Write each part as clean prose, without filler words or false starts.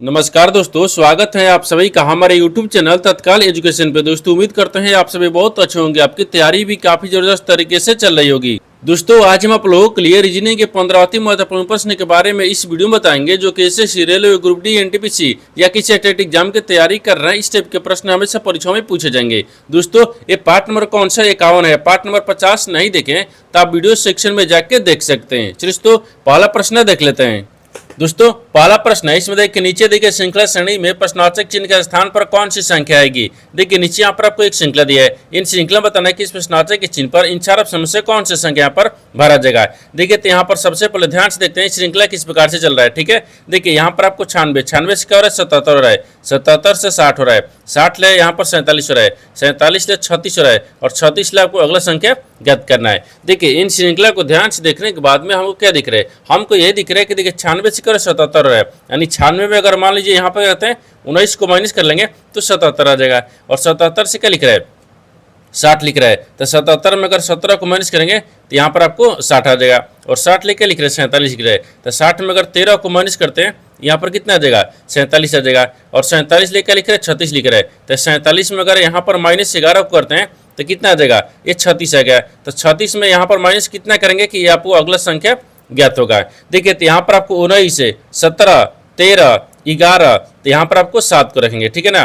नमस्कार दोस्तों, स्वागत है आप सभी का हमारे YouTube चैनल तत्काल एजुकेशन पे। दोस्तों उम्मीद करते हैं आप सभी बहुत अच्छे होंगे, आपकी तैयारी भी काफी जबरदस्त तरीके से चल रही होगी। दोस्तों आज हम आप लोगों के लिए रीजनिंग के 15 अति महत्वपूर्ण प्रश्न के बारे में इस वीडियो में बताएंगे, जो कि SSC, railway, group D, NTPC या किसी स्टेट एग्जाम की तैयारी कर रहे हैं। इस टाइप के प्रश्न हमेशा परीक्षाओं में पूछे जाएंगे। दोस्तों ये पार्ट नंबर कौन सा 51 है, पार्ट नंबर 50 नहीं देखें तो आप वीडियो सेक्शन में जाके देख सकते हैं। चलिए दोस्तों पहला प्रश्न देख लेते हैं। दोस्तों पहला प्रश्न है, इसमें देखिए नीचे देखिए श्रृंखला श्रेणी में प्रश्नवाचक चिन्ह के स्थान पर कौन सी संख्या आएगी। देखिए नीचे यहाँ पर आपको एक श्रृंखला दिया है, इन श्रृंखला बताना है कि इस प्रश्नवाचक के चिन्ह पर इन चार ऑप्शन में से कौन सी संख्या यहाँ पर भरा जाएगा। देखिए तो यहाँ पर सबसे पहले ध्यान से देखते हैं श्रृंखला किस प्रकार से चल रहा है। ठीक है, देखिए यहाँ पर आपको 96 से क्या हो रहा है, 77 हो रहा है, 77 से 60 हो रहा है, 60 ले यहाँ पर 47 हो रहा है, 47 ले 36 हो रहा है और 36 ले आपको अगला संख्या ज्ञात करना है। देखिए इन श्रृंखला को ध्यान से देखने के बाद में हमको क्या दिख रहा है, हमको ये दिख रहा है कि देखिए 96 से 77 हो रहा है, यानी 96 में अगर मान लीजिए यहाँ पर कहते हैं 19 को माइनस कर लेंगे तो 77 आ जाएगा, और 77 से क्या लिख रहा है, 60 लिख रहा है, तो 77 में अगर 17 को माइनस करेंगे तो यहाँ पर आपको 60 आ जाएगा, और 60 लेके लिख रहे हैं 47 लिख रहे हैं, तो 60 में अगर 13 को माइनस करते हैं यहाँ पर कितना आ जाएगा, 47 आ जाएगा, और 47 लेकर लिख रहे हैं 36 लिख रहे हैं, तो 47 में अगर यहाँ पर माइनस 11 को करते हैं तो कितना आ जाएगा, ये 36 आ गया। तो 36 में यहाँ पर माइनस कितना करेंगे कि ये आपको अगला संख्या ज्ञात होगा। देखिए तो यहाँ पर आपको 19 से 17 13 11, तो यहाँ पर आपको 7 को रखेंगे। ठीक है ना,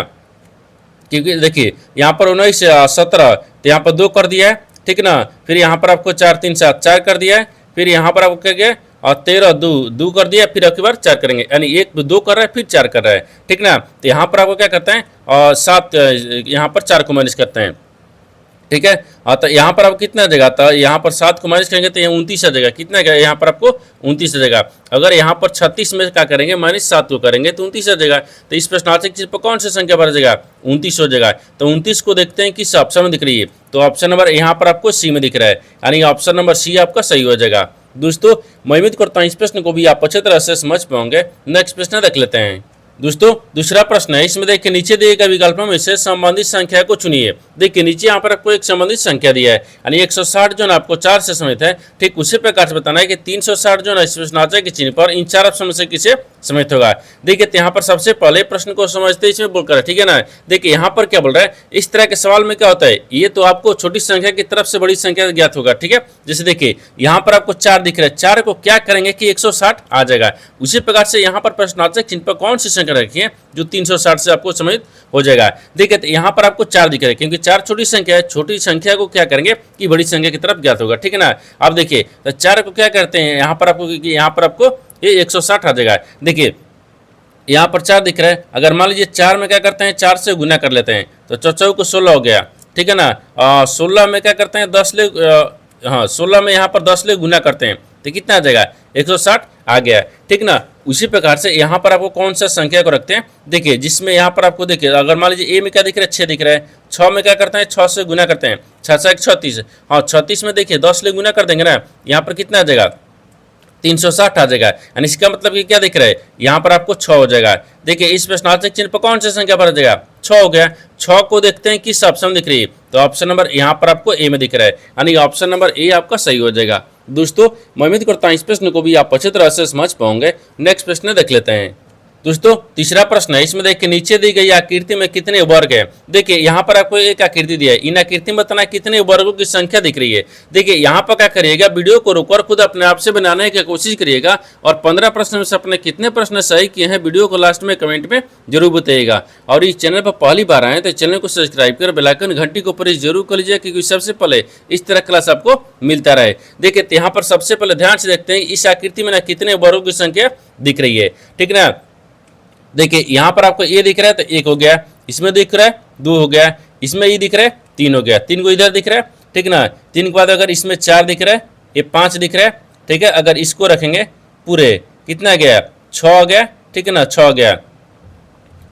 क्योंकि देखिए यहाँ पर 19 से 17 तो यहाँ पर 2 कर दिया है। ठीक ना, फिर यहाँ पर आपको 4 3 7 4 कर दिया है, फिर यहाँ पर आपको क्या गया और 13 2 कर दिया, फिर आपकी बार 4 करेंगे, यानी 1 2 कर रहा है फिर 4 कर रहा है। ठीक ना, तो यहाँ पर आपको क्या करते हैं और 7 यहाँ पर 4 को माइनस करते हैं। ठीक है, तो यहाँ पर आपको कितना आ जाएगा, तो यहाँ पर 7 को माइनस करेंगे तो ये 29 आ जाएगा। कितना गया यहाँ पर आपको 29 आ जाएगा। अगर यहाँ पर 36 में क्या करेंगे माइनस 7 को करेंगे तो 29 आ जाएगा। तो इस प्रश्नार्थक चिन्ह पर कौन सी संख्या भरा जाएगा, 29 हो जाएगा। तो 29 को देखते हैं किस ऑप्शन में दिख रही है, तो ऑप्शन नंबर यहाँ पर आपको सी में दिख रहा है, यानी ऑप्शन नंबर सी आपका सही हो जाएगा। दोस्तों मैं उम्मीद करता हूँ इस प्रश्न को भी आप अच्छे तरह से समझ पाओगे। नेक्स्ट प्रश्न देख लेते हैं। दोस्तों दूसरा प्रश्न है, इसमें देखिए नीचे दिए गए विकल्पों में से संबंधित संख्या को चुनिए। देखिए नीचे यहाँ पर आपको एक संबंधित संख्या दिया है, यानी 160 जो है आपको 4 से समेत है। ठीक उसी प्रकार से बताना है कि 360 जो है इस प्रश्नार्थक के चिन्ह पर इन चार ऑप्शन में से किसे समेत होगा। देखिए यहाँ पर सबसे पहले प्रश्न को समझते इसमें बोलकर है। ठीक है ना, देखिए यहाँ पर क्या बोल रहा है, इस तरह के सवाल में क्या होता है, ये तो आपको छोटी संख्या की तरफ से बड़ी संख्या ज्ञात होगा। ठीक है, जैसे देखिए यहाँ पर आपको 4 दिख रहा है, 4 को क्या करेंगे कि 160 आ जाएगा। उसी प्रकार से यहाँ पर प्रश्नार्थक चिन्ह पर कौन सी संख्या रखिए जो 360 से आपको समेत हो जाएगा। देखिए तो यहाँ पर आपको 4 दिख रहा है, क्योंकि 4 छोटी संख्या है, छोटी संख्या को क्या करेंगे कि बड़ी संख्या की तरफ ज्ञात होगा। ठीक है ना, आप देखिए तो 4 को क्या करते हैं यहाँ पर आपको, यहाँ पर आपको ये 160 आ जाएगा। देखिए यहाँ पर 4 दिख रहा है, अगर मान लीजिए 4 में क्या करते हैं 4 से गुना कर लेते हैं तो 4 को 16 हो गया। ठीक है ना, 16 में क्या करते हैं 10 ले 16 में यहाँ पर 10 ले गुना करते हैं तो कितना आ जाएगा 160 आ गया। ठीक ना, उसी प्रकार से यहाँ पर आपको कौन सा संख्या को रखते हैं, देखिए जिसमें यहाँ पर आपको देखिए अगर मान लीजिए ए में क्या दिख रहा है 6 दिख रहा है, 6 में क्या करते हैं 6 से गुना करते हैं, 6 से 36, 36 में देखिए 10 ले गुना कर देंगे ना, यहाँ पर कितना आ जाएगा 360 आ जाएगा। यानी इसका मतलब कि क्या दिख रहा है, यहाँ पर आपको 6 हो जाएगा। देखिए इस प्रश्नार्थक चिन्ह पर कौन सी संख्या भरा जाएगा, 6 हो गया। 6 को देखते हैं किस ऑप्शन दिख रही है, तो ऑप्शन नंबर यहाँ पर आपको ए में दिख रहा है, यानी ऑप्शन नंबर ए आपका सही हो जाएगा। दोस्तों मैं उम्मीद करता हूँ इस प्रश्न को भी आप अच्छी तरह से समझ पाओगे। नेक्स्ट प्रश्न देख लेते हैं। दोस्तों तीसरा प्रश्न है, इसमें देखिए नीचे दी गई आकृति में कितने वर्ग है। देखिए यहाँ पर आपको एक आकृति दिया है, इन आकृति में बताना कितने वर्गों की संख्या दिख रही है। देखिए यहाँ पर क्या करिएगा, वीडियो को रोककर खुद अपने आप से बनाने की कोशिश करिएगा, और 15 प्रश्न में से अपने कितने प्रश्न सही किए हैं वीडियो को लास्ट में कमेंट में जरूर बताइएगा। और इस चैनल पर पहली बार आए तो चैनल को सब्सक्राइब कर बेल आइकन घंटी को प्रेस जरूर कर लीजिए, क्योंकि सबसे पहले इस तरह क्लास आपको मिलता रहे। देखिए यहाँ पर सबसे पहले ध्यान से देखते हैं इस आकृति में ना कितने वर्गों की संख्या दिख रही है। ठीक ना, देखिए यहाँ पर आपको ए दिख रहा है तो 1 हो गया, इसमें दिख रहा है 2 हो गया, इसमें ये दिख रहा है 3 हो गया, 3 को इधर दिख रहा है। ठीक ना, 3 के बाद अगर इसमें 4 दिख रहा है, ये 5 दिख रहा है। ठीक है, अगर इसको रखेंगे पूरे कितना गया 6 हो गया। ठीक है ना, 6 हो गया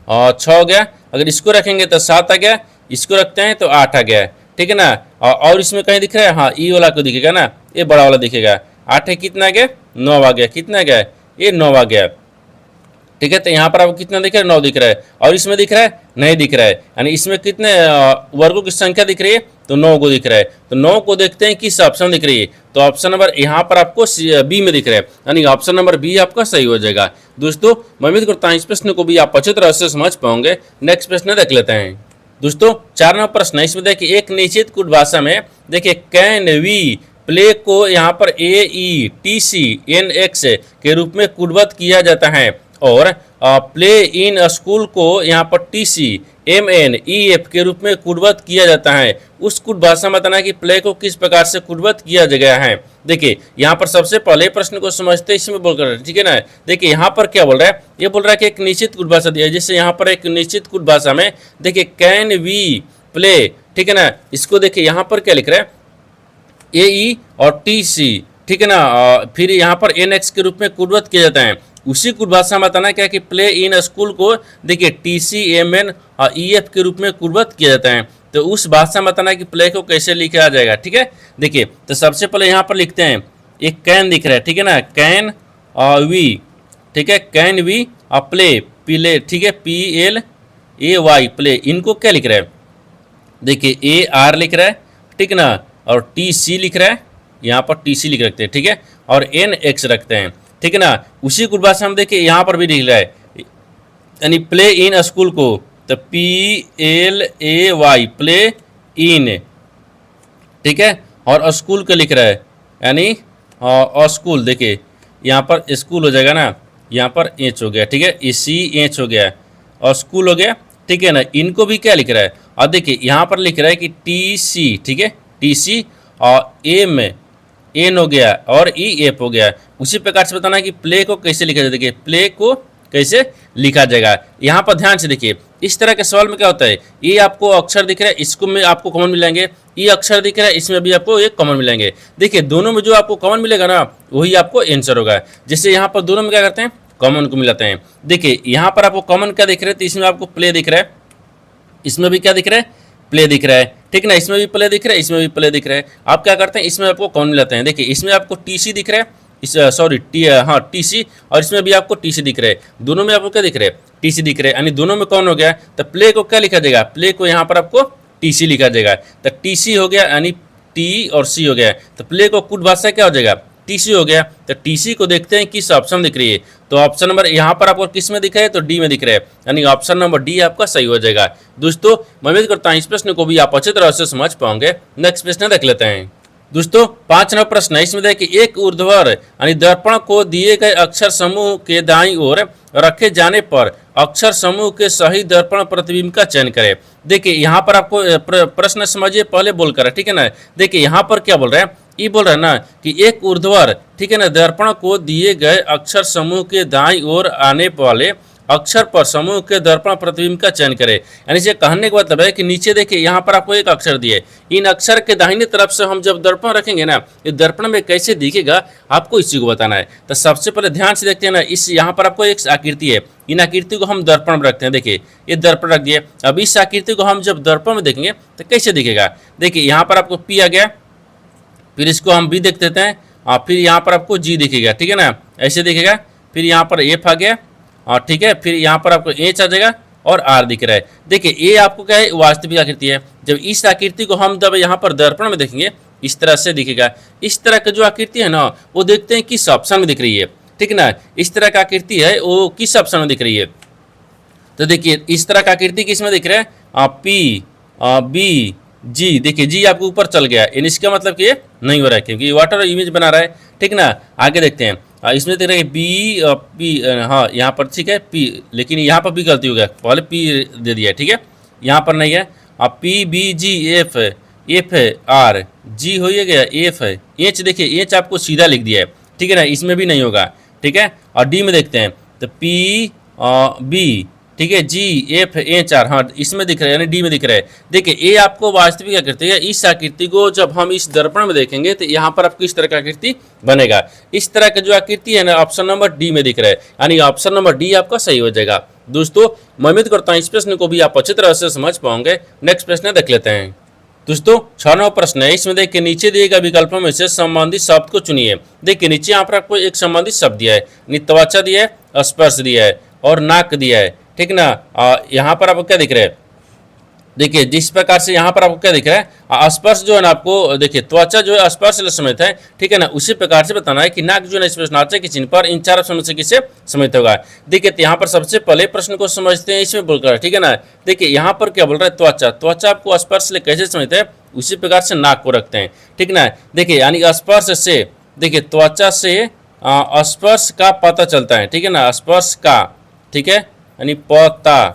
और 6 हो गया। अगर इसको रखेंगे तो 7 आ गया, इसको रखते हैं तो 8 आ गया। ठीक है ना, और इसमें कहीं दिख रहा है, हाँ ई वाला को दिखेगा ना, ये बड़ा वाला दिखेगा। 8 है कितना आ गया 9 आ गया, कितना आ गया ये 9 आ गया। ठीक है। तो यहाँ पर आपको कितना दिख रहा है, 9 दिख रहा है, और इसमें दिख रहा है नहीं दिख रहा है, यानी इसमें कितने वर्गों की संख्या दिख रही है, तो 9 को दिख रहा है। तो 9 को देखते हैं किस ऑप्शन दिख रही है, तो ऑप्शन नंबर यहाँ पर आपको बी में दिख रहा है, यानी ऑप्शन नंबर बी आपका सही हो जाएगा। दोस्तों मैं उम्मीद करता हूँ इस प्रश्न को भी आप अच्छी तरह से समझ पाओगे। नेक्स्ट प्रश्न देख लेते हैं। दोस्तों 4 नंबर प्रश्न है, इसमें देखिए एक निश्चित कूट भाषा में देखिए कैन वी प्ले को यहाँ पर AETCNX के रूप में कूटबद्ध किया जाता है, और प्ले इन स्कूल को यहाँ पर TCMNEF के रूप में कूटबद्ध किया जाता है। उस कूट भाषा में बताना कि प्ले को किस प्रकार से कूटबद्ध किया गया है। देखिए यहाँ पर सबसे पहले प्रश्न को समझते इसमें बोल कर, ठीक है ना। देखिए यहाँ पर क्या बोल रहा है, ये बोल रहा है कि एक निश्चित कूट भाषा दिया है, जैसे यहाँ पर एक निश्चित कूट भाषा में देखिए कैन वी प्ले, ठीक है ना। इसको देखिए यहाँ पर क्या लिख रहा है, AE और TC, ठीक है ना, फिर यहाँ पर NX के रूप में कूटबद्ध किया जाता है। उसी कूट भाषा में बताना क्या कि प्ले इन स्कूल को देखिए TCMNEF के रूप में कूटबद्ध किया जाता है। तो उस भाषा में बताना कि प्ले को कैसे लिखा जाएगा, ठीक है। देखिए तो सबसे पहले यहाँ पर लिखते हैं, एक कैन दिख रहा है, ठीक है ना, कैन वी, ठीक है, कैन वी प्ले, प्ले, ठीक है, PLAY प्ले, इनको क्या लिख रहा है, देखिए AR लिख रहा है, ठीक है ना, और TC लिख रहा है, यहाँ पर TC लिख रखते हैं, ठीक है, और NX रखते हैं, ठीक है ना। उसी कूट भाषा में देखिए यहाँ पर भी लिख रहा है, यानी प्ले इन स्कूल को तो PLAY प्ले इन, ठीक है, और स्कूल का लिख रहा है, यानी स्कूल, देखिए यहाँ पर स्कूल हो जाएगा ना, यहाँ पर एच हो गया, ठीक है, इसी एच हो गया और स्कूल हो गया, ठीक है ना। इनको भी क्या लिख रहा है, और देखिए यहाँ पर लिख रहा है कि TC, ठीक है, TC और MN हो गया और EF हो गया। उसी प्रकार से बताना कि प्ले को कैसे लिखा जाए, देखिए प्ले को कैसे लिखा जाएगा। यहाँ पर ध्यान से देखिए, इस तरह के सवाल में क्या होता है, ये आपको अक्षर दिख रहा है, इसको में आपको कॉमन मिलेंगे, ये अक्षर दिख रहा है, इसमें भी आपको एक कॉमन मिलेंगे। देखिए दोनों में जो आपको कॉमन मिलेगा ना, वही आपको आंसर होगा। जैसे यहाँ पर दोनों में क्या करते हैं, कॉमन को मिलाते हैं। देखिए यहाँ पर आपको कॉमन क्या दिख रहा है, तो इसमें आपको प्ले दिख रहा है, इसमें भी क्या दिख रहा है, प्ले दिख रहा है, ठीक ना, इसमें भी प्ले दिख रहा है, इसमें भी प्ले दिख रहा है। आप क्या करते हैं, इसमें आपको कॉमन मिलाते हैं। देखिए इसमें आपको TC दिख रहा है, इस TC, और इसमें भी आपको TC दिख रहा है। दोनों में आपको क्या दिख रहा है, TC दिख रहा है, यानी दोनों में कौन हो गया, तो प्ले को क्या लिखा जाएगा, प्ले को यहाँ पर आपको TC लिखा जाएगा। तो TC हो गया, यानी T और C हो गया, तो प्ले को कूट भाषा क्या हो जाएगा, TC हो गया। तो TC को देखते हैं किस ऑप्शन दिख रही है, तो ऑप्शन नंबर यहाँ पर आपको किस में दिख रहा है, तो D में दिख रहा है, यानी ऑप्शन नंबर D आपका सही हो जाएगा। दोस्तों मैं उम्मीद करता हूँ इस प्रश्न को भी आप अच्छी तरह से समझ पाओगे। नेक्स्ट प्रश्न देख लेते हैं। दोस्तों 5 नंबर प्रश्न है, इसमें देखिए एक ऊर्ध्वाधर यानी दर्पण को दिए गए अक्षर समूह के दाईं ओर रखे जाने पर अक्षर समूह के सही दर्पण प्रतिबिंब का चयन करें। देखिए यहाँ पर आपको प्रश्न समझिए पहले बोलकर, ठीक है ना। देखिए यहाँ पर क्या बोल रहे हैं, ये बोल रहा है ना कि एक ऊर्ध्वाधर, ठीक है ना, दर्पण को दिए गए अक्षर समूह के दाईं ओर आने वाले अक्षर पर समूह के दर्पण प्रतिबिंब का चयन करें। यानी से कहने का मतलब है कि नीचे देखिए यहाँ पर आपको एक अक्षर दिए, इन अक्षर के दाहिने तरफ से हम जब दर्पण रखेंगे ना, ये दर्पण में कैसे दिखेगा आपको इसी को बताना है। तो सबसे पहले ध्यान से देखते हैं ना, इस यहाँ पर आपको एक आकृति है, इन आकृति को हम दर्पण में रखते हैं। देखिए ये दर्पण रख दिए, अब इस आकृति को हम जब दर्पण में देखेंगे तो कैसे दिखेगा। देखिए यहाँ पर आपको P आ गया, फिर इसको हम B देख देते हैं, और फिर यहाँ पर आपको G दिखेगा, ठीक है ना, ऐसे दिखेगा। फिर यहाँ पर F आ गया, और ठीक है, फिर यहाँ पर आपको H आ जाएगा और R दिख रहा है। देखिए ये आपको क्या है, वास्तविक आकृति है। जब इस आकृति को हम जब यहाँ पर दर्पण में देखेंगे इस तरह से दिखेगा। इस तरह की जो आकृति है ना, वो देखते हैं किस ऑप्शन में दिख रही है, ठीक है ना। इस तरह का आकृति है वो किस ऑप्शन में दिख रही है, तो देखिए इस तरह का आकृति किस में दिख रहा है, P B G। देखिए G आपको ऊपर चल गया, इसका मतलब कि ये नहीं हो रहा है क्योंकि वाटर इमेज बना रहा है, ठीक ना। आगे देखते हैं, इसमें देख रहे हैं B हाँ यहाँ पर ठीक है P, लेकिन यहाँ पर भी गलती हो गया, पहले P दे दिया, ठीक है, यहाँ पर नहीं है। P B G F F R G हो गया, F है H, देखिए H आपको सीधा लिख दिया है, ठीक है ना, इसमें भी नहीं होगा, ठीक है। और D में देखते हैं तो P B, ठीक है, G F H R, हाँ इसमें दिख रहा है, यानी D में दिख रहा है। देखिए ये आपको वास्तविक आकृति है। इस आकृति को जब हम इस दर्पण में देखेंगे तो यहाँ पर आपको इस तरह का आकृति बनेगा। इस तरह का जो आकृति है ना, ऑप्शन नंबर D में दिख रहा है, यानी ऑप्शन नंबर D आपका सही हो जाएगा। दोस्तों मैं उम्मीद करता हूँ इस प्रश्न को भी आप अच्छी तरह से समझ पाओगे। नेक्स्ट प्रश्न देख लेते हैं। दोस्तों 6 नंबर प्रश्न है, इसमें देखिए नीचे दिए गए विकल्पों में से संबंधित शब्द को चुनिए। देखिए नीचे यहाँ पर आपको एक संबंधित शब्द दिया है, त्वचा दिया है, स्पर्श दिया है, और नाक दिया है, ठीक ना। यहाँ पर आपको क्या दिख रहा है, देखिए जिस प्रकार से यहाँ पर आपको क्या दिख रहा है, स्पर्श जो है ना आपको देखिए त्वचा जो है स्पर्श से समित है, ठीक है ना। उसी प्रकार से बताना है कि नाक जो है इस प्रश्नार्थक के चिन्ह पर इन चार ऑप्शन में से किसे समित होगा। देखिए यहाँ पर सबसे पहले प्रश्न को समझते हैं इसमें बोलकर, ठीक है ना। देखिए यहाँ पर क्या बोल रहा है, त्वचा, त्वचा आपको स्पर्श से कैसे समित है, उसी प्रकार से नाक को रखते हैं, ठीक ना। देखिए यानी स्पर्श से, देखिए त्वचा से स्पर्श का पता चलता है, ठीक है ना, स्पर्श का, ठीक है, यानी पता,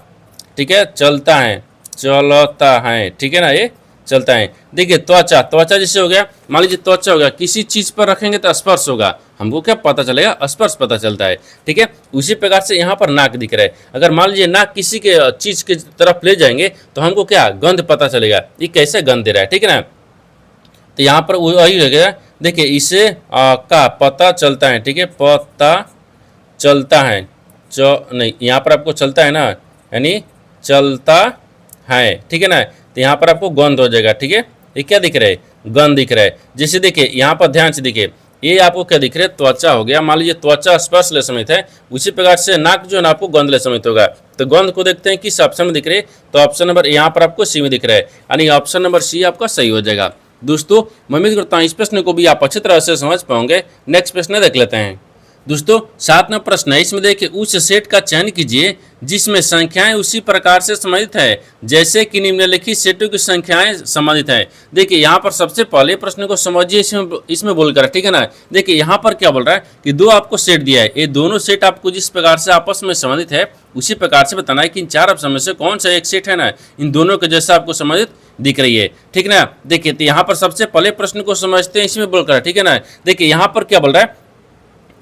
ठीक है, चलता है, चलता है, ठीक है ना, ये चलता है। देखिए त्वचा, त्वचा जैसे हो गया, मान लीजिए त्वचा होगा, किसी चीज पर रखेंगे तो स्पर्श होगा, हमको क्या पता चलेगा, स्पर्श पता चलता है, ठीक है। उसी प्रकार से यहाँ पर नाक दिख रहा है, अगर मान लीजिए नाक किसी के चीज की तरफ ले जाएंगे तो हमको क्या गंध पता चलेगा, ये कैसे गंध दे रहा है, ठीक है ना। तो यहाँ पर वही लगेगा, देखिए इसे का पता चलता है, ठीक है, पता चलता है, नहीं यहाँ पर आपको चलता है ना, यानी चलता है, ठीक है ना। तो यहाँ पर आपको गंध हो जाएगा, ठीक है। ये क्या दिख रहा है, गंध दिख रहा है। जैसे देखिए यहाँ पर ध्यान से देखिए, ये आपको क्या दिख रहा है, त्वचा हो गया, मान लीजिए त्वचा स्पर्श ले समित है, उसी प्रकार से नाक जो है ना आपको गंध ले समित होगा। तो गंध को देखते हैं किस ऑप्शन में दिख रहे हैं, तो ऑप्शन नंबर यहाँ पर आपको सी में दिख रहा है, यानी ऑप्शन नंबर सी आपका सही हो जाएगा। दोस्तों मैं उम्मीद करता हूँ इस प्रश्न को भी आप अच्छी तरह से समझ पाओगे। नेक्स्ट प्रश्न देख लेते हैं। दोस्तों 7वां प्रश्न है, इसमें देखिए उस सेट का चयन कीजिए जिसमें संख्याएं उसी प्रकार से संबंधित है जैसे कि निम्नलिखित सेटों की संख्याएं संबंधित है। देखिए यहाँ पर सबसे पहले प्रश्न को समझिए, इसमें बोलकर, ठीक है ना। देखिए यहाँ पर क्या बोल रहा है कि दो आपको सेट दिया है, ये दोनों सेट आपको जिस प्रकार से आपस में संबंधित है उसी प्रकार से बताना है कि इन चार ऑप्शन में से कौन सा एक सेट है ना इन दोनों के जैसा आपको संबंधित दिख रही है, ठीक ना। देखिए तो यहाँ पर सबसे पहले प्रश्न को समझते हैं, इसमें बोलकर, ठीक है ना। देखिए यहाँ पर क्या बोल रहा है,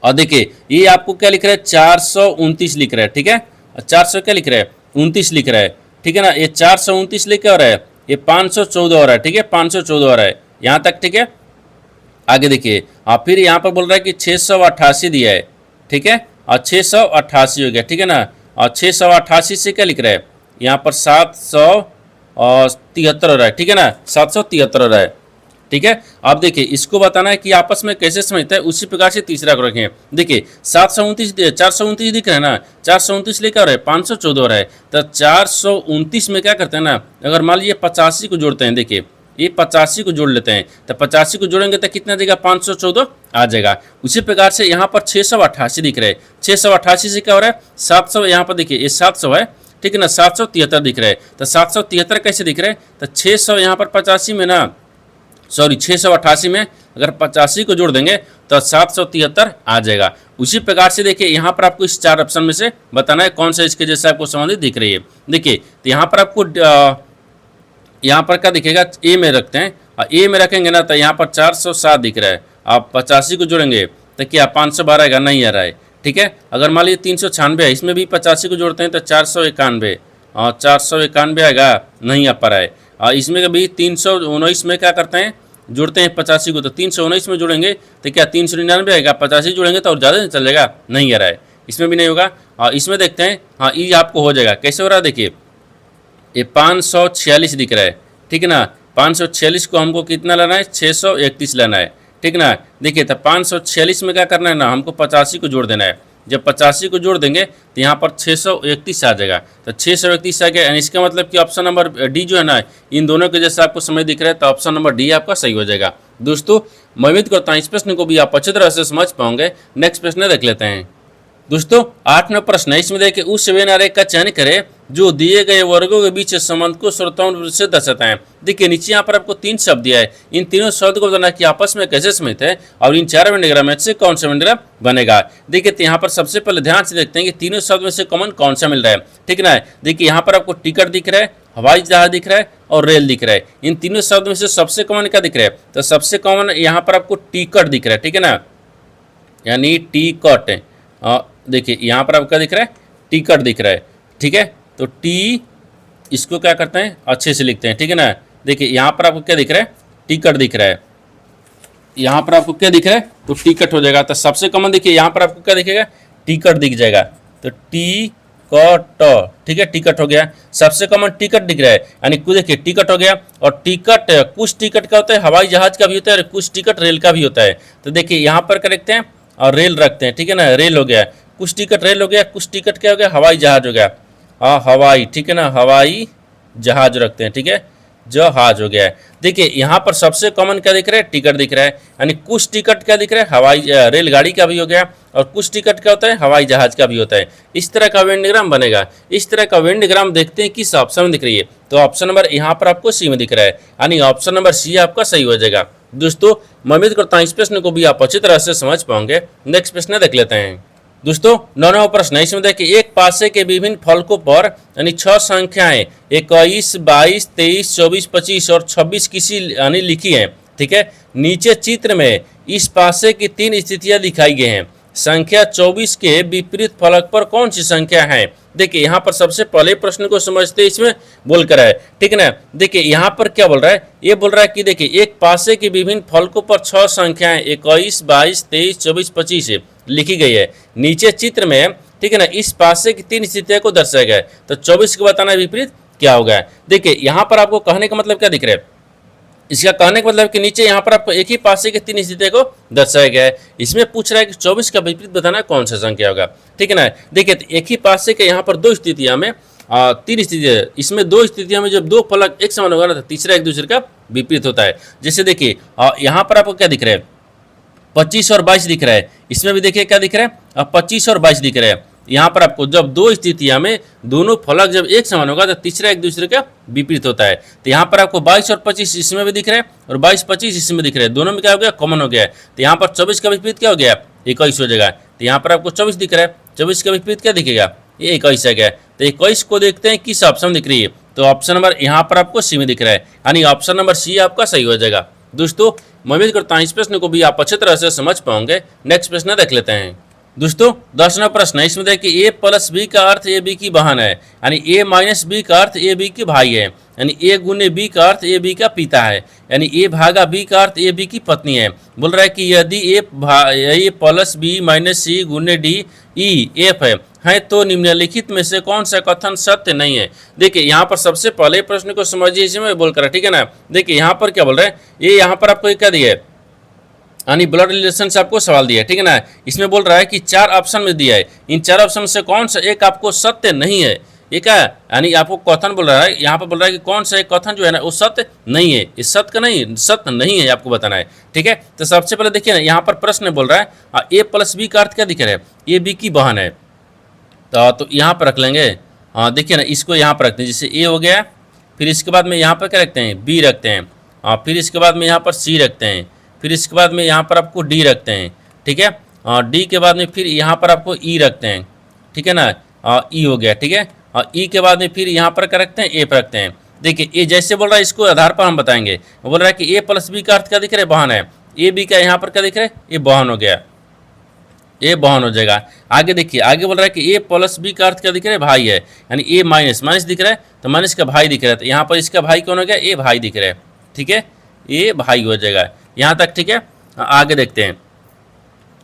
और देखिए ये आपको क्या लिख रहा है, 429 लिख रहा है, ठीक है। 400 क्या लिख रहा है, 29 लिख रहा है, ठीक है ना। ये 429 लिख हो रहा है, ये 514 हो रहा है, ठीक है, 514 हो रहा है यहाँ तक, ठीक है। आगे देखिए फिर यहाँ पर बोल रहा है कि 688 दिया है, ठीक है, और 688 हो गया, ठीक है ना। और 688 से क्या लिख रहा है, यहाँ पर 773 हो रहा है, ठीक है ना, 773 हो रहा है, ठीक है। अब देखिए इसको बताना है कि आपस में कैसे समझता है, उसी प्रकार से तीसरा को रखें। देखिए 429 दिख रहा है ना, 429 लेकर आ रहा है, 514 हो रहा है, तो 429 में क्या करते हैं ना, अगर मान लीजिए 85 को जोड़ते हैं, देखिए ये 85 को जोड़ लेते हैं, तो 85 को जोड़ेंगे तो कितना देगा, 514 आ जाएगा। उसी प्रकार से यहाँ पर 688 दिख रहा है, 688 से क्या हो रहा है, 700, यहाँ पर देखिए ये 700 है, ठीक है ना, 773 दिख रहा है, तो 773 कैसे दिख रहा है, तो 600 यहाँ पर 85 में ना, सॉरी 688 में अगर 85 को जोड़ देंगे तो 773 आ जाएगा। उसी प्रकार से देखिए यहाँ पर आपको इस चार ऑप्शन में से बताना है कौन सा इसके जैसे आपको संबंधित दिख रही है। देखिए तो यहाँ पर आपको यहाँ पर क्या दिखेगा, ए में रखते हैं, और ए में रखेंगे ना तो यहाँ पर 407 दिख रहा है, आप 85 को जोड़ेंगे तो क्या 512 आएगा, नहीं आ रहा है, ठीक है। अगर मान लीजिए 396 है, इसमें भी 85 को जोड़ते हैं तो 491, और 491 आएगा, नहीं आ पा रहा है। इसमें भी 319 में क्या करते हैं, जोड़ते हैं 85 को, तो 319 में जोड़ेंगे तो क्या 399 आएगा, 85 जोड़ेंगे तो और ज़्यादा चलेगा, नहीं आ रहा है, इसमें भी नहीं होगा। इसमें देखते हैं, हाँ ये आपको हो जाएगा, कैसे हो रहा है, देखिए ये 546 दिख रहा है, ठीक है ना। 546 को हमको कितना लाना है, 631 लाना है, ठीक ना। देखिए तो 546 में क्या करना है ना, हमको 85 को जोड़ देना है, जब 85 को जोड़ देंगे तो यहाँ पर 631 आ जाएगा, तो 631 आ गया, यानी इसका मतलब कि ऑप्शन नंबर डी जो है ना इन दोनों के जैसे आपको समय दिख रहा है, तो ऑप्शन नंबर डी आपका सही हो जाएगा। दोस्तों मैं उम्मीद करता हूँ इस प्रश्न को भी आप अच्छी तरह से समझ पाओगे। नेक्स्ट प्रश्न देख लेते हैं। दोस्तों 8वां प्रश्न है, इसमें देखिए उस वेन आरेख का चयन करें जो दिए गए वर्गों के बीच संबंध को श्रोताओं रूप से दर्शाता है। देखिए नीचे यहाँ पर आपको 3 शब्द दिया है, इन तीनों शब्द को बताना कि आपस में कैसे समित है और इन 4 वेन डायग्राम में से कौन सा वेन डायग्राम बनेगा। देखिए तो यहाँ पर सबसे पहले ध्यान से देखते हैं कि तीनों शब्द में से कॉमन कौन सा मिल रहा है, ठीक है ना। देखिए यहाँ पर आपको टिकट दिख रहा है, हवाई जहाज दिख रहा है और रेल दिख रहा है। इन तीनों शब्द में से सबसे कॉमन क्या दिख रहा है, तो सबसे कॉमन यहाँ पर आपको टिकट दिख रहा है, ठीक है ना, यानी टिकट। देखिए यहाँ पर आपको क्या दिख रहा है, टिकट दिख रहा है, ठीक है। तो टी इसको क्या करते हैं, अच्छे से लिखते हैं, ठीक है ना। देखिए यहाँ पर आपको क्या दिख रहा है, टिकट दिख रहा है, यहाँ पर आपको क्या दिख रहा है, तो टिकट हो जाएगा। तो सबसे कॉमन देखिए यहाँ पर आपको क्या दिखेगा, टिकट दिख जाएगा, तो टिकट, ठीक है, टिकट हो गया। सबसे कॉमन टिकट दिख रहा है, यानी कुछ देखिए टिकट हो गया। और टिकट कुछ टिकट का होता है हवाई जहाज का भी होता है और कुछ टिकट रेल का भी होता है। तो देखिए यहाँ पर क्या रखते हैं, और रेल रखते हैं, ठीक है ना, रेल हो गया। कुछ टिकट रेल हो गया, कुछ टिकट क्या हो गया, हवाई जहाज हो गया। हवाई, ठीक है ना, हवाई जहाज रखते हैं, ठीक है, जहाज हो गया है। देखिए यहाँ पर सबसे कॉमन क्या दिख रहा है, टिकट दिख रहा है, यानी कुछ टिकट क्या दिख रहा है, हवाई रेलगाड़ी का भी हो गया, और कुछ टिकट क्या होता है, हवाई जहाज का भी होता है। इस तरह का वेन डायग्राम बनेगा। इस तरह का वेन डायग्राम देखते हैं किस ऑप्शन में दिख रही है, तो ऑप्शन नंबर यहाँ पर आपको सी में दिख रहा है, यानी ऑप्शन नंबर सी आपका सही हो जाएगा। दोस्तों मैं उम्मीद करता हूँ इस प्रश्न को भी आप अच्छी तरह से समझ पाओगे। नेक्स्ट प्रश्न देख लेते हैं। दोस्तों 9वां प्रश्न है, इसमें देखिए एक पासे के विभिन्न फलकों पर यानी 6 संख्याएं 21, 22, 23, 24, 25 और 26 किसी यानी लिखी हैं, ठीक है। नीचे चित्र में इस पासे की 3 स्थितियां दिखाई गई हैं। संख्या 24 के विपरीत फलक पर कौन सी संख्या है। देखिए यहाँ पर सबसे पहले प्रश्न को समझते इसमें बोल कर है, ठीक है ना। देखिए यहाँ पर क्या बोल रहा है, ये बोल रहा है कि देखिए एक पासे के विभिन्न फलकों पर 6 संख्याएं 21, 22, 23, 24, 25 लिखी गई है। नीचे चित्र में, ठीक है ना, इस पासे की 3 स्थितियों को दर्शाया गया है। तो 24 को बताना विपरीत क्या होगा। देखिए यहाँ पर आपको कहने का मतलब क्या दिख रहा है, इसका कहने का मतलब कि नीचे यहाँ पर आपको एक ही पासे के 3 स्थितियों को दर्शाया गया है। इसमें पूछ रहा है कि 24 का विपरीत बताना कौन सा संख्या होगा, ठीक है ना। देखिए एक ही पासे के यहाँ पर 2 स्थितियां में 3 स्थितियां, इसमें 2 स्थितियों में जब 2 फलक एक समान होगा ना, तो तीसरा एक दूसरे का विपरीत होता है। जैसे देखिए यहाँ पर आपको क्या दिख रहा है, 25 और 22 दिख रहा है। इसमें भी देखिए क्या दिख रहा है, 25 और 22 दिख रहा है। यहाँ पर आपको जब 2 स्थितियां में दोनों फलक जब एक समान होगा तो तीसरा एक दूसरे का विपरीत होता है। तो यहाँ पर आपको 22 और 25 इसमें भी दिख रहा है, और 22, 25 इसमें दिख रहा है, दोनों में क्या हो गया, कॉमन हो गया है। तो यहाँ पर 24 का विपरीत क्या हो गया, 21 हो जाएगा। तो यहाँ पर आपको 24 दिख रहा है, 24 का विपरीत क्या दिखेगा, ये 21 आ गया। तो 21 को देखते हैं किस ऑप्शन दिख रही है, तो ऑप्शन नंबर यहाँ पर आपको सी में दिख रहा है, यानी ऑप्शन नंबर सी आपका सही हो जाएगा। दोस्तों मैं उम्मीद करता हूँ इस प्रश्न को भी आप अच्छी तरह से समझ पाओगे। नेक्स्ट प्रश्न देख लेते हैं। दोस्तों 10वां प्रश्न है, इसमें देखिए a प्लस बी का अर्थ ए बी की बहन है, यानी a माइनस बी का अर्थ ए बी के भाई है, यानी a गुने बी का अर्थ ए बी का पिता है, यानी a भागा बी का अर्थ ए बी की पत्नी है। बोल रहा है कि यदि a प्लस बी माइनस सी गुने डी ई एफ है तो निम्नलिखित में से कौन सा कथन सत्य नहीं है। देखिए यहाँ पर सबसे पहले प्रश्न को समझिए, इसमें बोलकर, ठीक है ना। देखिए यहाँ पर क्या बोल रहे हैं, ये यहाँ पर आपको क्या दिया है, यानी ब्लड रिलेशन से आपको सवाल दिया है, ठीक है ना। इसमें बोल रहा है कि 4 ऑप्शन में दिया है, इन 4 ऑप्शन से कौन सा एक आपको सत्य नहीं है। ये क्या है, यानी आपको कथन बोल रहा है, यहाँ पर बोल रहा है कि कौन सा एक कथन जो है ना वो सत्य नहीं है, इस सत्य का नहीं, सत्य नहीं है आपको बताना है, ठीक है। तो सबसे पहले देखिए ना, यहाँ पर प्रश्न बोल रहा है ए प्लस बी का अर्थ क्या दिख रहा है, ए बी की बहन है। तो यहाँ पर रख लेंगे, देखिए ना, इसको यहाँ पर रखते हैं, जैसे ए हो गया, फिर इसके बाद में यहाँ पर क्या रखते हैं, बी रखते हैं, फिर इसके बाद में यहाँ पर सी रखते हैं, फिर इसके बाद में यहाँ पर आपको डी रखते हैं, ठीक है। डी के बाद में फिर यहाँ पर आपको ई रखते हैं, ठीक है ना, ई हो गया, ठीक है। ई के बाद में फिर यहाँ पर क्या रखते हैं, ए पर रखते हैं। देखिए ये जैसे बोल रहा है इसको आधार पर हम बताएंगे। बोल रहा है कि ए प्लस बी का अर्थ क्या दिख रहा है, बहन है, ए बी का यहाँ पर क्या दिख रहा है, ये बहन हो गया, ए बहन हो जाएगा। आगे देखिए, आगे बोल रहा है कि ए प्लस बी का अर्थ क्या दिख रहा है, भाई है, यानी ए माइनस माइनस दिख रहा है, तो माइनस का भाई दिख रहा है, तो यहाँ पर इसका भाई कौन हो गया, ए भाई दिख रहा है, ठीक है, ए भाई हो जाएगा यहाँ तक, ठीक है। आगे देखते हैं,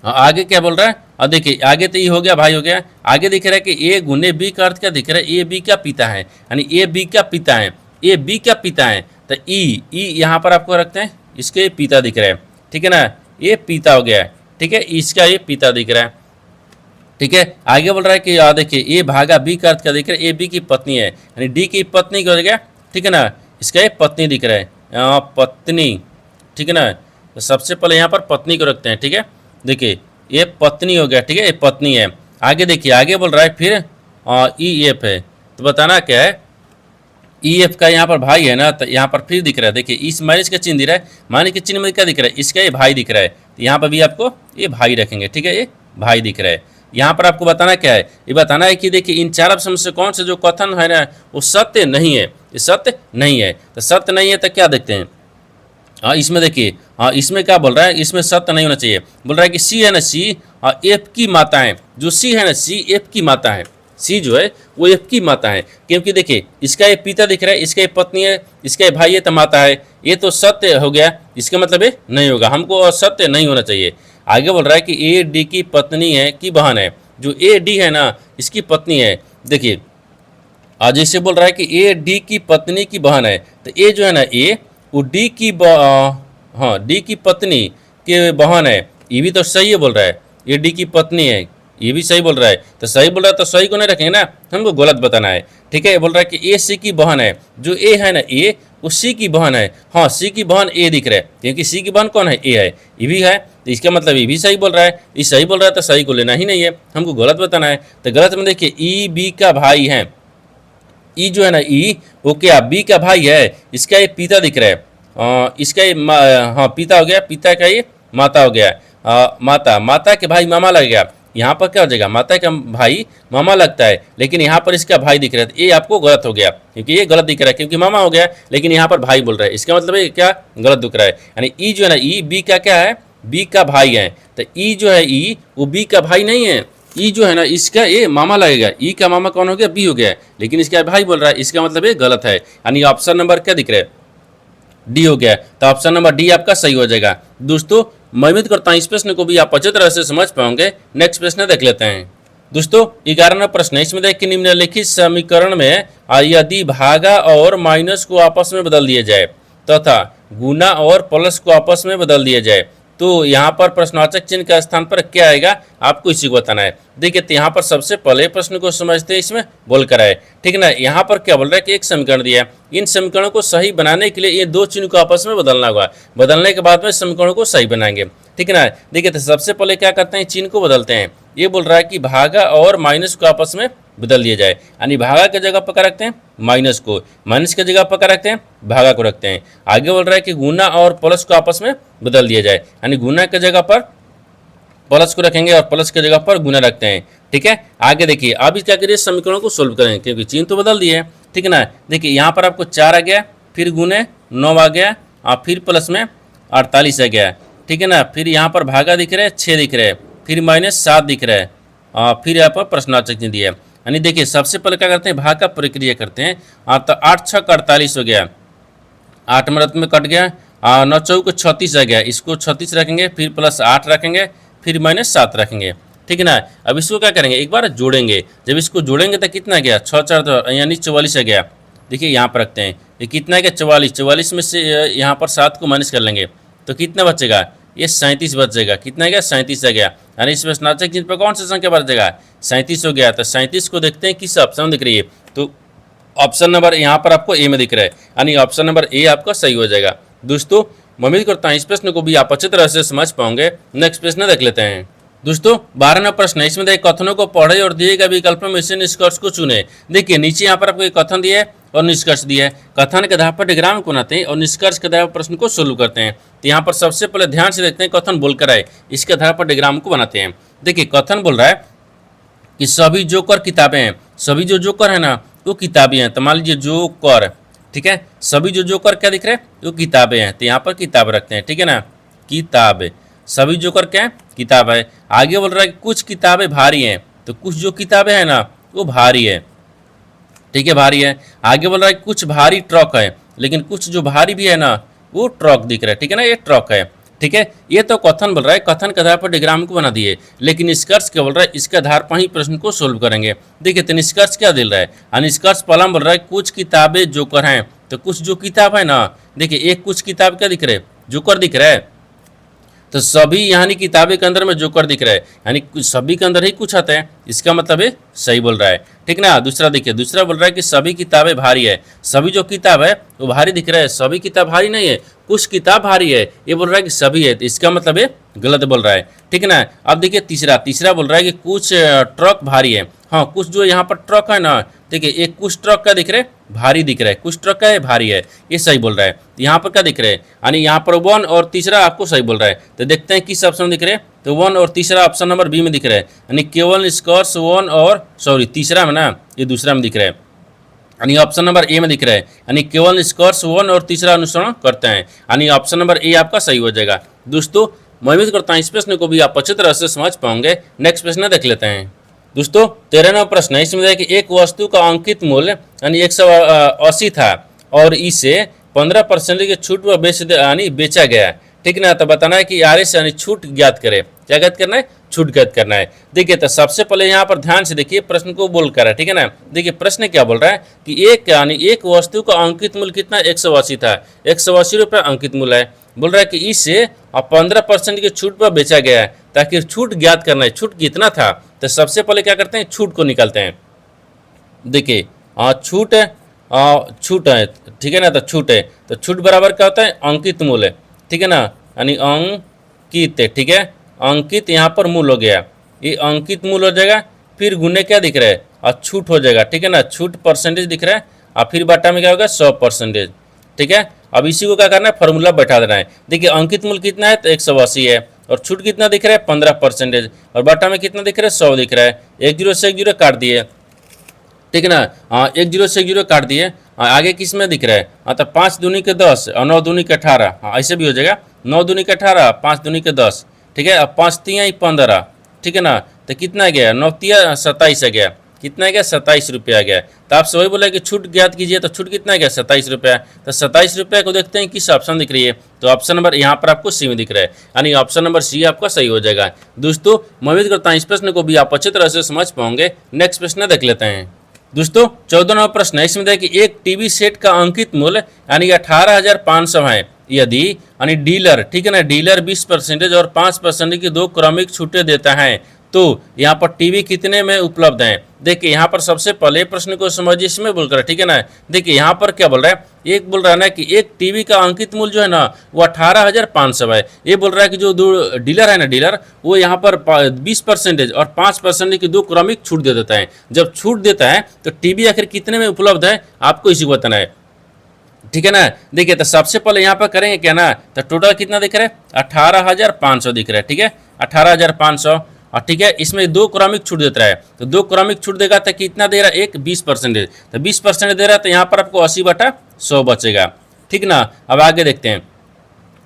आगे क्या बोल रहा है, और देखिए आगे तो ये हो गया, भाई हो गया। आगे दिख रहा है कि ए गुने बी का अर्थ क्या दिख रहा है, ए बी का पिता है, यानी ए बी का पिता है, ए बी का पिता है। तो ई यहाँ पर आपको रखते हैं, इसके पिता दिख रहा है, ठीक है ना, ये पिता हो गया है, ठीक है, इसका ये पिता दिख रहा है, ठीक है। आगे बोल रहा है कि देखिए ए भागा बी का अर्थ क्या दिख रहा है, ए बी की पत्नी है, यानी डी की पत्नी क्या हो गया, ठीक है ना, इसका ये पत्नी दिख रहा है, पत्नी, ठीक है ना। तो सबसे पहले यहाँ पर पत्नी को रखते हैं, ठीक है। देखिए ये पत्नी हो गया, ठीक है, ये पत्नी है। आगे देखिए, आगे बोल रहा है फिर ई एफ है, तो बताना क्या है, ई एफ का यहाँ पर भाई है ना, तो यहाँ पर फिर दिख रहा है, देखिए इस माइनस का चिन्ह दिख रहा है, माइनस के चिन्ह में क्या दिख रहा है, इसका ये भाई दिख रहा है, तो यहाँ पर भी आपको ये भाई रखेंगे, ठीक है, ये भाई दिख रहा है। यहाँ पर आपको बताना क्या है, ये बताना है कि देखिए इन 4 ऑप्शन से कौन सा जो कथन है ना वो सत्य नहीं है, ये सत्य नहीं है। तो सत्य नहीं है तो क्या देखते हैं, इसमें देखिए, इसमें क्या बोल रहा है, इसमें सत्य नहीं होना चाहिए। बोल रहा है कि सी है ना, सी एफ की माता है, जो सी है ना, सी एफ की माता है, सी जो है वो एफ की माता है, क्योंकि देखिए इसका ये पिता दिख रहा है, इसका ये पत्नी है, इसका ये भाई है, तो माता है, ये तो सत्य हो गया, इसका मतलब ये नहीं होगा, हमको सत्य नहीं होना चाहिए। आगे बोल रहा है कि ए डी की पत्नी है की बहन है, जो ए डी है ना इसकी पत्नी है। देखिए जैसे बोल रहा है कि ए डी की पत्नी की बहन है, तो ए जो है ना, ए वो डी की डी की पत्नी के बहन है, ये भी तो सही है, बोल रहा है ये डी की पत्नी है, ये भी सही बोल रहा है। तो सही बोल रहा है तो सही को नहीं रखेंगे ना, हमको गलत बताना है। ठीक है, ये बोल रहा है कि ए सी की बहन है। जो ए है ना, ए वो सी की बहन है। हाँ, सी की बहन ए दिख रहा है, क्योंकि सी की बहन कौन है, ए है, ये भी है। तो इसका मतलब ये भी सही बोल रहा है। ये सही बोल रहा है तो सही को लेना ही नहीं है, हमको गलत बताना है। तो गलत में देखिए ई बी का भाई है। ई जो है ना, ई वो क्या बी का भाई है। इसका ये पिता दिख रहा है, इसका ये हाँ पिता हो गया, पिता का ये माता हो गया। माता, माता के भाई मामा लग गया। यहाँ पर क्या हो जाएगा, माता का भाई मामा लगता है, लेकिन यहाँ पर इसका भाई दिख रहा है। ये आपको गलत हो गया, क्योंकि ये गलत दिख रहा है, क्योंकि मामा हो गया लेकिन यहाँ पर भाई बोल रहा है। इसका मतलब ये क्या गलत दिख रहा है। यानी ई जो है ना, ई बी का क्या है, बी का भाई है। तो ई जो है, ई वो बी का भाई नहीं है। ई जो है ना, इसका ये मामा लगेगा। ई का मामा कौन हो गया, बी हो गया, लेकिन इसका भाई बोल रहा है। इसका मतलब ये गलत है। यानी ऑप्शन नंबर क्या दिख रहा है, डी हो गया। तो ऑप्शन नंबर डी आपका सही हो जाएगा। दोस्तों मैं उम्मीद करता हूँ इस प्रश्न को भी आप अच्छी तरह से समझ पाओगे। नेक्स्ट प्रश्न देख लेते हैं। दोस्तों 11वां प्रश्न है, इसमें देखिए निम्नलिखित समीकरण में यदि भागा और माइनस को आपस में बदल दिया जाए तथा गुना और प्लस को आपस में बदल दिया जाए तो यहाँ पर प्रश्नवाचक चिन्ह का स्थान पर क्या आएगा, आपको इसी को बताना है। देखिए तो यहाँ पर सबसे पहले प्रश्न को समझते हैं, इसमें बोल कर आए। ठीक है ना, यहाँ पर क्या बोल रहा है कि एक समीकरण दिया है, इन समीकरणों को सही बनाने के लिए ये दो चिन्ह को आपस में बदलना होगा। बदलने के बाद में समीकरणों को सही बनाएंगे। ठीक है ना, देखिए तो सबसे पहले क्या करते हैं, चिन्ह को बदलते हैं। ये बोल रहा है कि भागा और माइनस को आपस में बदल दिया जाए। यानी भागा की जगह पर क्या रखते हैं, माइनस को, माइनस की जगह पर क्या रखते हैं, भागा को रखते हैं। आगे बोल रहा है कि गुना और प्लस को आपस में बदल दिया जाए। यानी गुना की जगह पर प्लस को रखेंगे और प्लस की जगह पर गुना रखते हैं। ठीक है, आगे देखिए अब क्या करिए, समीकरणों को सोल्व करें, क्योंकि चिन्ह तो बदल दिए। ठीक है ना, देखिए यहाँ पर आपको 4 आ गया, फिर गुने 9 आ गया और फिर प्लस में 48 आ गया। ठीक है ना, फिर यहाँ पर भागा दिख रहे हैं 6 दिख रहे हैं, फिर माइनस 7 दिख रहा है और फिर यहाँ पर प्रश्नवाचक चिन्ह दिया। यानी देखिए सबसे पहले क्या करते हैं, भाग का प्रक्रिया करते हैं। तो 8 6 48 हो गया, 8 मरत में कट गया, 9 चौक 36 आ गया, इसको 36 रखेंगे, फिर प्लस 8 रखेंगे, फिर माइनस 7 रखेंगे। ठीक है ना, अब इसको क्या करेंगे, एक बार जोड़ेंगे। जब इसको जोड़ेंगे तो कितना गया, 6 4 यानी 44 आ गया। देखिए यहाँ पर रखते हैं, ये कितना गया 44, 44 में से यहाँ पर 7 को माइनस कर लेंगे तो कितना बचेगा, ये 37 बचेगा। कितना गया, 37 आ गया। यानी इस प्रश्नवाचक चिन्ह पर कौन सा संख्या बचेगा, 37 हो गया। तो 37 को देखते हैं किस ऑप्शन दिख रही है, तो ऑप्शन नंबर यहाँ पर आपको ए में दिख रहा है, यानी ऑप्शन नंबर ए आपका सही हो जाएगा। दोस्तों मैं उम्मीद करता हूँ इस प्रश्न को भी आप अच्छी तरह से समझ पाओगे। नेक्स्ट प्रश्न देख लेते हैं। दोस्तों 12वां प्रश्न है, इसमें देखिए कथनों को पढ़े और दिए गए विकल्प में से निष्कर्ष को चुने। देखिए नीचे यहाँ पर आपको एक कथन दिया है और निष्कर्ष दिया है। कथन के आधार पर डायग्राम को बनाते हैं और निष्कर्ष के आधार पर प्रश्न को सोल्व करते हैं। तो यहाँ पर सबसे पहले ध्यान से देखते हैं, कथन बोलकर आए, इसके आधार पर डायग्राम को बनाते हैं। देखिए कथन बोल रहा है कि सभी जोकर किताबें हैं। सभी जो जोकर है ना वो किताबें हैं। तो मान लीजिए जोकर, ठीक है, सभी जो जोकर क्या दिख रहे हैं, वो किताबें हैं। तो यहाँ पर किताब रखते हैं। ठीक है ना, किताब, सभी जोकर क्या है, किताब है। आगे बोल रहा है कि कुछ किताबें भारी हैं, तो कुछ जो किताबें हैं ना वो भारी है। ठीक है, भारी है। आगे बोल रहा है कि कुछ भारी ट्रक है, लेकिन कुछ जो भारी भी है ना वो ट्रक दिख रहा है। ठीक है ना, ये ट्रक है। ठीक है, ये तो कथन बोल रहा है, कथन के आधार पर डायग्राम को बना दिए, लेकिन निष्कर्ष क्या बोल रहा है, इसके आधार पर ही प्रश्न को सोल्व करेंगे। देखिए तो निष्कर्ष क्या दिल रहा है, निष्कर्ष पहला बोल रहा है कुछ किताबें जोकर हैं। तो कुछ जो किताब है ना, देखिए एक कुछ किताब क्या दिख रहा है, जोकर दिख रहा है। तो सभी यानी किताबें के अंदर में जोकर दिख रहा है, यानी सभी के अंदर ही कुछ आता है, इसका मतलब है सही बोल रहा है। ठीक ना, दूसरा देखिए, दूसरा बोल रहा है कि सभी किताबें भारी है। सभी जो किताब है वो भारी दिख रहा है, सभी किताब भारी नहीं है, कुछ किताब भारी है। ये बोल रहा है कि सभी है, तो इसका मतलब है गलत बोल रहा है। ठीक है ना, अब देखिए तीसरा, तीसरा बोल रहा है कि कुछ ट्रक भारी है। हाँ, कुछ जो यहाँ पर ट्रक है ना, देखिए एक कुछ ट्रक का दिख रहा है, भारी दिख रहा है, कुछ ट्रक का है भारी है, ये सही बोल रहा है। यहाँ पर क्या दिख रहा है, यानी यहाँ पर 1 और तीसरा आपको सही बोल रहा है। तो देखते हैं किस ऑप्शन दिख रहे हैं, तो 1 और तीसरा ऑप्शन नंबर बी में दिख रहा है, यानी केवल निष्कर्ष 1 और तीसरा में ना, ये दूसरा में दिख रहा है, यानी ऑप्शन नंबर ए में दिख रहा है, यानी केवल निष्कर्ष 1 और तीसरा अनुसरण करते हैं, यानी ऑप्शन नंबर ए आपका सही हो जाएगा। दोस्तों मैं उम्मीद करता हूँ इस प्रश्न को भी आप अच्छी तरह से समझ पाओगे। नेक्स्ट प्रश्न देख लेते हैं। दोस्तों 13वां प्रश्न है, इसमें कि एक वस्तु का अंकित मूल्य यानी 180 था और इसे 15% की छूट पर यानी बेचा गया। ठीक ना, तो बताना है कि आर एस यानी छूट ज्ञात करे। क्या ज्ञात करना है, छूट ज्ञात करना है। देखिए तो सबसे पहले यहाँ पर ध्यान से देखिए प्रश्न को बोल कर है। ठीक है ना, देखिए प्रश्न क्या बोल रहा है कि एक वस्तु का अंकित मूल्य कितना, 180 था, 180 रुपये अंकित मूल्य है। बोल रहा है कि इसे 15% की छूट पर बेचा गया है, ताकि छूट ज्ञात करना है, छूट कितना था। तो सबसे पहले क्या करते हैं, छूट को निकालते हैं। देखिए छूट है, छूट है, ठीक है ना, तो छूट है, तो छूट बराबर क्या होता है, अंकित मूल्य, ठीक है ना, यानी अंकित, ठीक है, अंकित यहाँ पर मूल हो गया, ये अंकित मूल हो जाएगा, फिर गुने क्या दिख रहा है, और छूट हो जाएगा, ठीक है ना, छूट परसेंटेज दिख रहा है, और फिर बाटा में क्या होगा 100%, ठीक है। अब इसी को क्या करना है, फॉर्मूला बैठा देना है। देखिए अंकित मूल्य कितना है, तो 180 है, और छूट कितना दिख रहा है 15%, और बाटा में कितना दिख रहा है 100 दिख रहा है, एक जीरो से एक जीरो काट दिए, ठीक है ना, हाँ एक जीरो से एक जीरो काट दिए, आगे किस में दिख रहा है, हाँ तो 5 दूनी के 10 और 9 दूनी के 18, हाँ ऐसे भी हो जाएगा, 9 दूनी के 18, 5 दूनी के 10, ठीक है, अब 5 तिया 15, ठीक है ना, तो कितना गया, 9 तिया 27 आ गया, कितना गया 27 रुपया आ गया। तो आपसे वही बोला कि छूट ज्ञात कीजिए, तो छूट कितना गया 27 रुपया, तो 27 रुपया को देखते हैं किस ऑप्शन दिख रही है, तो ऑप्शन नंबर यहाँ पर आपको सी में दिख रहा है, यानी ऑप्शन नंबर सी आपका सही हो जाएगा। दोस्तों मैं उम्मीद करता हूँ इस प्रश्न को भी आप अच्छी तरह से समझ पाओगे। नेक्स्ट प्रश्न देख लेते हैं। दोस्तों 14वां प्रश्न है, इसमें देखिए एक टीवी सेट का अंकित मूल्य यानी 18,500 है, यदि यानी डीलर, ठीक है ना, डीलर 20% और 5% की 2 क्रमिक छूटें देता है, तो यहाँ पर टीवी कितने में उपलब्ध हैं। देखिए यहाँ पर सबसे पहले प्रश्न को समझिए, इसमें बोलकर, ठीक है ना, देखिए यहाँ पर क्या बोल रहा है, एक बोल रहा है ना कि एक टीवी का अंकित मूल्य जो है ना वो 18,500 है, ये बोल रहा है कि जो दो डीलर है ना, डीलर वो यहाँ पर 20% और 5% की 2 क्रमिक छूट दे देता है। जब छूट देता है तो टीवी आखिर कितने में उपलब्ध है आपको इसी को बताना है, ठीक है ना। देखिए तो सबसे पहले यहाँ पर करेंगे क्या ना, तो टोटल कितना दिख रहा है 18,500 दिख रहा है, ठीक है 18,500, और ठीक है इसमें 2 क्रमिक छूट देता है, तो 2 क्रमिक छूट देगा तो कितना दे रहा है, एक 20%, तो 20% दे रहा है, तो यहाँ पर आपको 80/100 बचेगा, ठीक ना। अब आगे देखते हैं,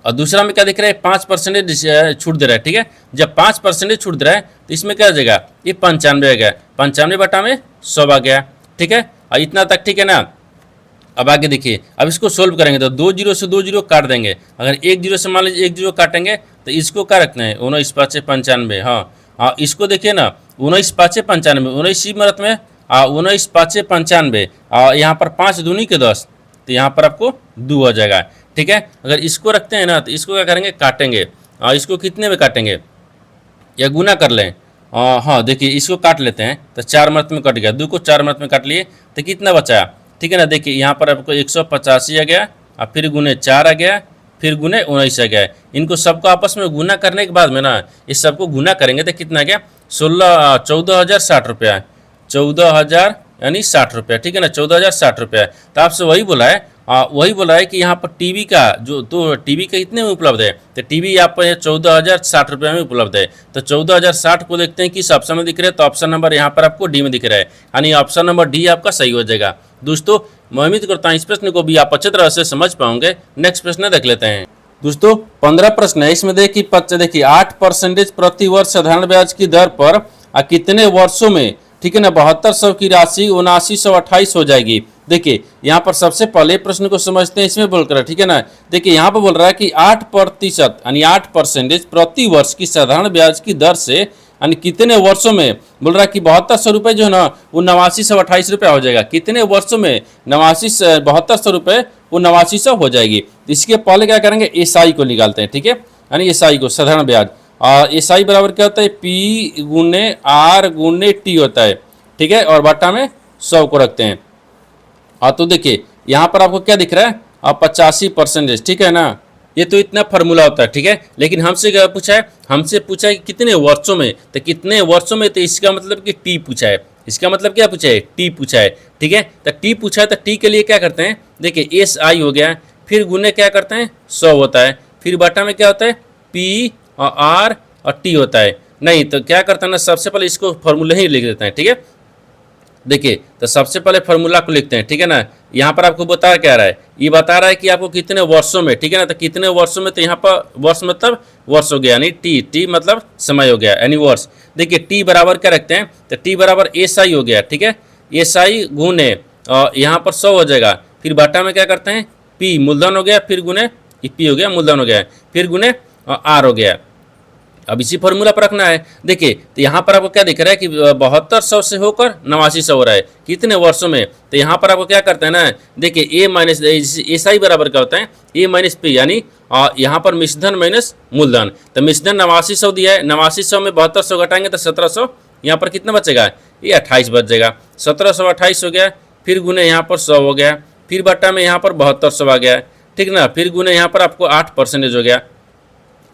और दूसरा में क्या दिख रहा है 5% छूट दे रहा है, ठीक है, जब 5% छूट दे रहा है तो इसमें क्या हो जाएगा, ये 95 आ गया, 95/100 आ गया, ठीक है, और इतना तक, ठीक है ना। अब आगे देखिए, अब इसको सोल्व करेंगे तो 2 जीरो से 2 जीरो काट देंगे, अगर 1 जीरो से मान लीजिए 1 जीरो काटेंगे तो इसको क्या रखना है 19,595, हाँ इसको देखिए ना 19,595, 19 मरत में 19,595, यहाँ पर 5 दूनी के 10, तो यहाँ पर आपको 2 हो जाएगा, ठीक है। अगर इसको रखते हैं ना तो इसको क्या करेंगे, काटेंगे, इसको कितने में काटेंगे या गुना कर लें, हाँ देखिए इसको काट लेते हैं, तो 4 मरत में कट गया, 2 को 4 मरत में काट लिए तो कितना बचा, ठीक है ना। देखिए यहाँ पर आपको 185 आ गया, और फिर गुने 4 आ गया, फिर गुने 19 आ गया, इनको सबको आपस में गुना करने के बाद में ना इस सबको गुना करेंगे तो कितना आ गया 14,060 रुपया, 14,000 यानी 60 रुपया, ठीक है ना, 14,060 रुपया। तो आपसे वही बोला है कि यहाँ पर टीवी का जो, तो टीवी का कितने में उपलब्ध है, तो टीवी यहाँ पर 14,060 रुपये में उपलब्ध है, तो 14,060 को देखते हैं किस ऑप्शन में दिख रहा है, तो ऑप्शन नंबर यहाँ पर आपको डी में दिख रहा है, यानी ऑप्शन नंबर डी आपका सही हो जाएगा। दोस्तों मैं उम्मीद करता हूँ इस प्रश्न को भी आप अच्छी तरह से समझ पाओगे। नेक्स्ट प्रश्न देख लेते हैं। दोस्तों 15 प्रश्न है, इसमें देखिए 8% प्रति वर्ष साधारण ब्याज की दर पर कितने वर्षों में, ठीक है ना, 7200 की राशि 7928 हो जाएगी। देखिए यहाँ पर सबसे पहले प्रश्न को समझते हैं, इसमें बोलकर, ठीक है ना। देखिए यहाँ पर बोल रहा है कि 8% यानी 8% प्रति वर्ष की साधारण ब्याज की दर से यानी कितने वर्षों में, बोल रहा है कि 7200 रुपये जो है ना वो 8928 रुपया हो जाएगा, कितने वर्षों में 7200 रुपये वो 8900 हो जाएगी। इसके पहले क्या करेंगे, एसआई को निकालते हैं, ठीक है, यानी एसआई को साधारण ब्याज, और एसआई बराबर क्या होता है पी गुने आर गुने टी होता है, ठीक है, और बाटा में 100 को रखते हैं। तो देखिए यहाँ पर आपको क्या दिख रहा है 85%, ठीक है ना, ये तो इतना फार्मूला होता है, ठीक है। लेकिन हमसे क्या पूछा है, हमसे पूछा है कि कितने वर्षों में, तो कितने वर्षों में, तो इसका मतलब कि टी पूछा है, इसका मतलब क्या पूछा है, टी पूछा है, ठीक है। तो टी पूछा है तो टी के लिए क्या करते हैं, देखिए एस आई हो गया, फिर गुने क्या करते हैं 100 होता है, फिर बाटा में क्या होता है पी और आर और टी होता है, नहीं तो क्या करते हैं ना, सबसे पहले इसको फॉर्मूला ही लिख देते हैं, ठीक है। देखिए तो सबसे पहले फार्मूला को लिखते हैं, ठीक है ना। यहाँ पर आपको बता क्या रहा है, ये बता रहा है कि आपको कितने वर्षों में, ठीक है ना, तो कितने वर्षों में, तो यहाँ पर वर्ष मतलब वर्ष हो गया, यानी टी मतलब समय हो गया, यानी वर्ष। देखिए टी बराबर क्या रखते हैं, तो टी बराबर एस आई हो गया, ठीक है, एस आई गुने यहाँ पर 100 हो जाएगा, फिर बाटा में क्या करते हैं पी मूलधन हो गया, फिर गुने पी हो गया मूलधन हो गया, फिर गुने आर हो गया। अब इसी फॉर्मूला पर रखना है। देखिए तो यहाँ पर आपको क्या दिख रहा है कि 7200 से होकर 8900 हो रहा है, कितने वर्षों में, तो यहाँ पर आपको क्या करते हैं ना, देखिए ए माइनस एस आई बराबर क्या होता है ए माइनस पी, यानी यहाँ पर मिश्रधन माइनस मूलधन, तो मिश्रधन 8900 दिया है, 8900 में 7200 घटाएंगे तो 1700 यहाँ पर कितना बचेगा, ये 28 बच जाएगा। 1728 हो गया, फिर गुने यहाँ पर 100 हो गया, फिर बट्टा में यहाँ पर 7200 आ गया, ठीक ना, फिर गुने यहाँ पर आपको 8% हो गया।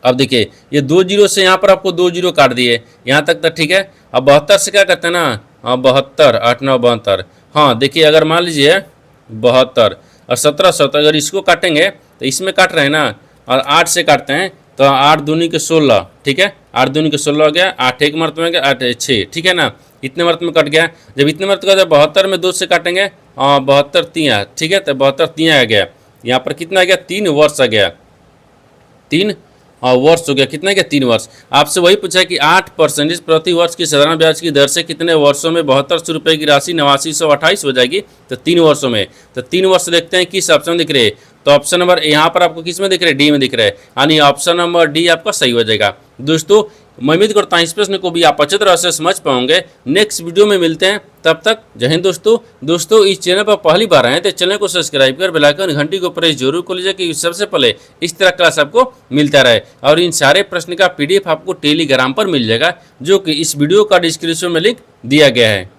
अब देखिए ये 2 जीरो से यहाँ पर आपको 2 जीरो काट दिए, यहाँ तक तो ठीक है। अब 72 से क्या करते हैं ना, हाँ 72, 8 9 72, हाँ देखिए अगर मान लीजिए 72 और 1700, तो अगर इसको काटेंगे तो इसमें काट रहे हैं ना, और 8 से काटते हैं तो 8 दूनी के 16, ठीक है, 8 दूनी के 16 हो गया, 8 एक मरतबे में गया, 8 6, ठीक है ना, इतने मरतबे में कट गया। जब इतने मरतबे का 72 में 2 से काटेंगे, 72 3, ठीक है, तो 72 3 आ गया, यहाँ पर कितना आ गया, 3 वर्ष आ गया, 3 वर्ष हो गया, कितना क्या, 3 वर्ष। आपसे वही पूछा कि 8% प्रति वर्ष की साधारण ब्याज की दर से कितने वर्षों में 7200 रुपये की राशि 8928 हो जाएगी, तो 3 वर्षों में। तो 3 वर्ष देखते हैं किस ऑप्शन दिख रहे हैं, तो ऑप्शन नंबर यहाँ पर आपको किस में दिख रहे हैं, डी में दिख रहा है, यानी ऑप्शन नंबर डी आपका सही हो जाएगा। दोस्तों मैं उम्मीद करता हूँ इस प्रश्न को भी आप अच्छे तरह से समझ पाओगे। नेक्स्ट वीडियो में मिलते हैं, तब तक जय हिंद। दोस्तों इस चैनल पर पहली बार आए तो चैनल को सब्सक्राइब कर बेल आइकन घंटी को प्रेस जरूर कर लीजिए कि सबसे पहले इस तरह क्लास आपको मिलता रहे। और इन सारे प्रश्न का PDF आपको टेलीग्राम पर मिल जाएगा, जो कि इस वीडियो का डिस्क्रिप्शन में लिंक दिया गया है।